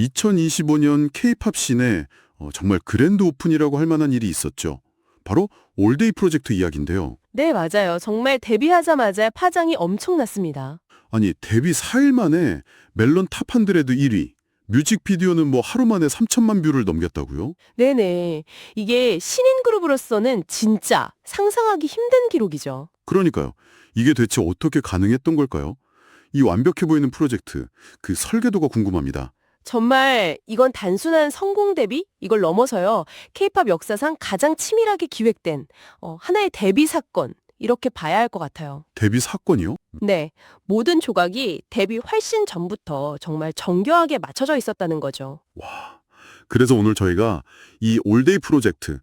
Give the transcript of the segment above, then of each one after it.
2025년 K-팝 씬에 정말 그랜드 오픈이라고 할 만한 일이 있었죠. 바로 올데이 프로젝트 이야기인데요. 네, 맞아요. 정말 데뷔하자마자 파장이 엄청났습니다. 아니, 데뷔 4일 만에 멜론 탑 100 1위, 뮤직비디오는 뭐 하루 만에 3천만 뷰를 넘겼다고요? 네네. 이게 신인 그룹으로서는 진짜 상상하기 힘든 기록이죠. 그러니까요. 이게 대체 어떻게 가능했던 걸까요? 이 완벽해 보이는 프로젝트, 그 설계도가 궁금합니다. 정말 이건 단순한 성공 대비? 이걸 넘어서요. 케이팝 역사상 가장 치밀하게 기획된 하나의 데뷔 사건, 이렇게 봐야 할 것 같아요. 데뷔 사건이요? 네, 모든 조각이 데뷔 훨씬 전부터 정말 정교하게 맞춰져 있었다는 거죠. 와, 그래서 오늘 저희가 이 올데이 프로젝트,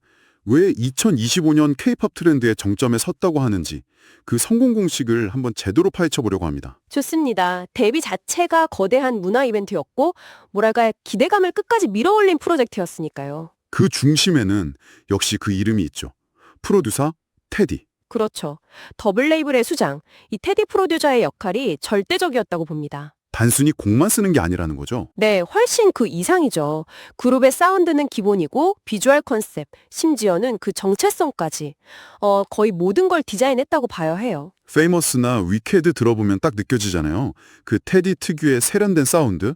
왜 2025년 K-팝 트렌드의 정점에 섰다고 하는지 그 성공 공식을 한번 제대로 파헤쳐 보려고 합니다. 좋습니다. 데뷔 자체가 거대한 문화 이벤트였고, 뭐랄까 기대감을 끝까지 밀어올린 프로젝트였으니까요. 그 중심에는 역시 그 이름이 있죠. 프로듀서 테디. 그렇죠. 더블 레이블의 수장, 이 테디 프로듀서의 역할이 절대적이었다고 봅니다. 단순히 곡만 쓰는 게 아니라는 거죠. 네, 훨씬 그 이상이죠. 그룹의 사운드는 기본이고 비주얼 컨셉, 심지어는 그 정체성까지 거의 모든 걸 디자인했다고 봐야 해요. 페이머스나 위케드 들어보면 딱 느껴지잖아요. 그 테디 특유의 세련된 사운드,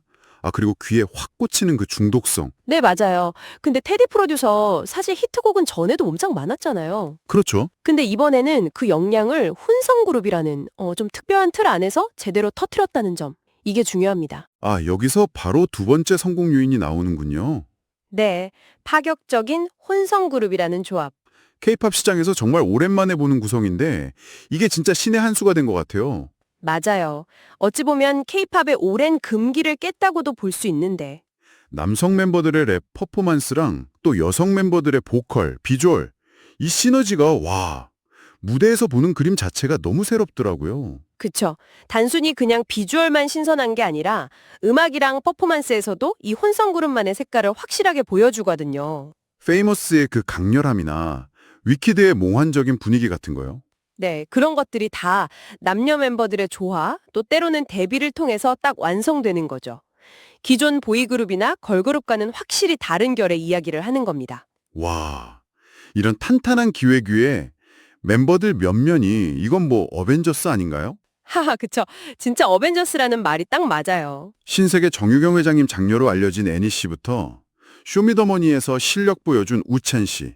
그리고 귀에 확 꽂히는 그 중독성. 네, 맞아요. 근데 테디 프로듀서 사실 히트곡은 전에도 엄청 많았잖아요. 그렇죠. 근데 이번에는 그 역량을 혼성그룹이라는 좀 특별한 틀 안에서 제대로 터뜨렸다는 점. 이게 중요합니다. 여기서 바로 두 번째 성공 요인이 나오는군요. 네, 파격적인 혼성그룹이라는 조합. K-팝 시장에서 정말 오랜만에 보는 구성인데 이게 진짜 신의 한 수가 된 것 같아요. 맞아요. 어찌 보면 케이팝의 오랜 금기를 깼다고도 볼 수 있는데. 남성 멤버들의 랩 퍼포먼스랑 또 여성 멤버들의 보컬, 비주얼, 이 시너지가 무대에서 보는 그림 자체가 너무 새롭더라고요. 그쵸. 단순히 그냥 비주얼만 신선한 게 아니라 음악이랑 퍼포먼스에서도 이 혼성그룹만의 색깔을 확실하게 보여주거든요. 페이머스의 그 강렬함이나 위키드의 몽환적인 분위기 같은 거요. 네, 그런 것들이 다 남녀 멤버들의 조화, 또 때로는 데뷔를 통해서 딱 완성되는 거죠. 기존 보이그룹이나 걸그룹과는 확실히 다른 결의 이야기를 하는 겁니다. 와, 이런 탄탄한 기획 위에 멤버들 면면이 이건 뭐 어벤져스 아닌가요? 하하, 그쵸. 진짜 어벤져스라는 말이 딱 맞아요. 신세계 정유경 회장님 장녀로 알려진 애니 씨부터 쇼미더머니에서 실력 보여준 우찬 씨,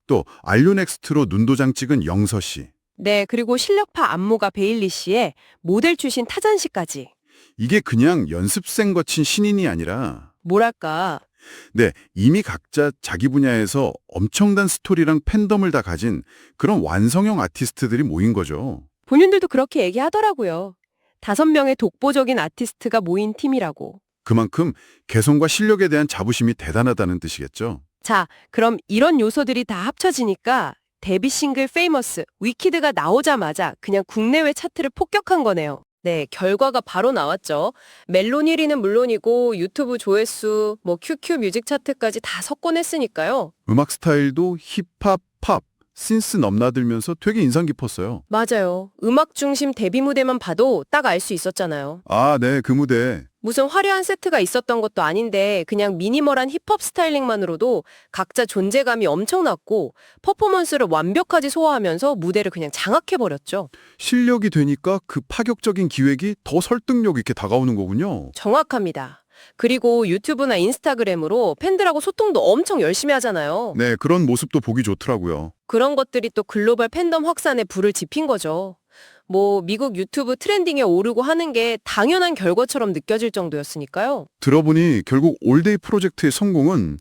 또 알류넥스트로 눈도장 찍은 영서 씨. 네, 그리고 실력파 안무가 베일리 씨의 모델 출신 타잔 씨까지. 이게 그냥 연습생 거친 신인이 아니라 뭐랄까, 이미 각자 자기 분야에서 엄청난 스토리랑 팬덤을 다 가진 그런 완성형 아티스트들이 모인 거죠. 본인들도 그렇게 얘기하더라고요. 5명의 독보적인 아티스트가 모인 팀이라고. 그만큼 개성과 실력에 대한 자부심이 대단하다는 뜻이겠죠. 자, 그럼 이런 요소들이 다 합쳐지니까 데뷔 싱글 페이머스, 위키드가 나오자마자 그냥 국내외 차트를 폭격한 거네요. 네, 결과가 바로 나왔죠. 멜론 1위는 물론이고 유튜브 조회수, QQ 뮤직 차트까지 다 석권했으니까요. 음악 스타일도 힙합, 팝, 신스 넘나들면서 되게 인상 깊었어요. 맞아요. 음악 중심 데뷔 무대만 봐도 딱 알 수 있었잖아요. 네, 그 무대. 무슨 화려한 세트가 있었던 것도 아닌데 그냥 미니멀한 힙합 스타일링만으로도 각자 존재감이 엄청났고 퍼포먼스를 완벽하게 소화하면서 무대를 그냥 장악해버렸죠. 실력이 되니까 그 파격적인 기획이 더 설득력 있게 다가오는 거군요. 정확합니다. 그리고 유튜브나 인스타그램으로 팬들하고 소통도 엄청 열심히 하잖아요. 네, 그런 모습도 보기 좋더라고요. 그런 것들이 또 글로벌 팬덤 확산에 불을 지핀 거죠. 미국 유튜브 트렌딩에 오르고 하는 게 당연한 결과처럼 느껴질 정도였으니까요. 들어보니 결국 올데이 프로젝트의 성공은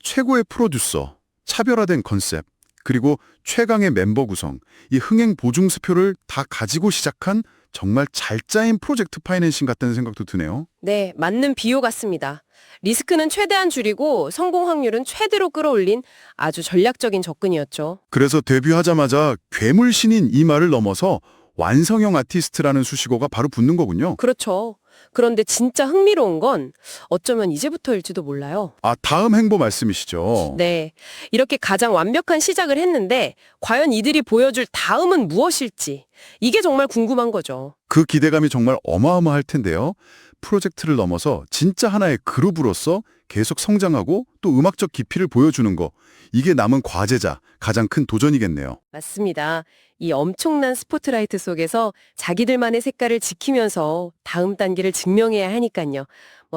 최고의 프로듀서, 차별화된 컨셉, 그리고 최강의 멤버 구성, 이 흥행 보증수표를 다 가지고 시작한 정말 잘 짜인 프로젝트 파이낸싱 같다는 생각도 드네요. 네, 맞는 비유 같습니다. 리스크는 최대한 줄이고 성공 확률은 최대로 끌어올린 아주 전략적인 접근이었죠. 그래서 데뷔하자마자 괴물 신인 이 말을 넘어서 완성형 아티스트라는 수식어가 바로 붙는 거군요. 그렇죠. 그런데 진짜 흥미로운 건 어쩌면 이제부터일지도 몰라요. 다음 행보 말씀이시죠? 네, 이렇게 가장 완벽한 시작을 했는데 과연 이들이 보여줄 다음은 무엇일지 이게 정말 궁금한 거죠. 그 기대감이 정말 어마어마할 텐데요. 프로젝트를 넘어서 진짜 하나의 그룹으로서 계속 성장하고 또 음악적 깊이를 보여주는 거, 이게 남은 과제자 가장 큰 도전이겠네요. 맞습니다. 이 엄청난 스포트라이트 속에서 자기들만의 색깔을 지키면서 다음 단계를 증명해야 하니까요.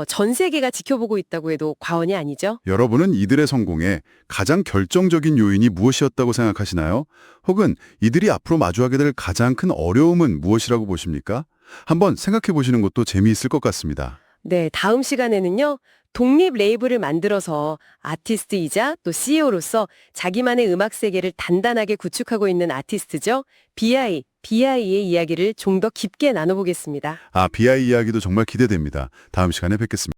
전 세계가 지켜보고 있다고 해도 과언이 아니죠. 여러분은 이들의 성공에 가장 결정적인 요인이 무엇이었다고 생각하시나요? 혹은 이들이 앞으로 마주하게 될 가장 큰 어려움은 무엇이라고 보십니까? 한번 생각해 보시는 것도 재미있을 것 같습니다. 네, 다음 시간에는요. 독립 레이블을 만들어서 아티스트이자 또 CEO로서 자기만의 음악 세계를 단단하게 구축하고 있는 아티스트죠. BI의 이야기를 좀 더 깊게 나눠보겠습니다. BI 이야기도 정말 기대됩니다. 다음 시간에 뵙겠습니다.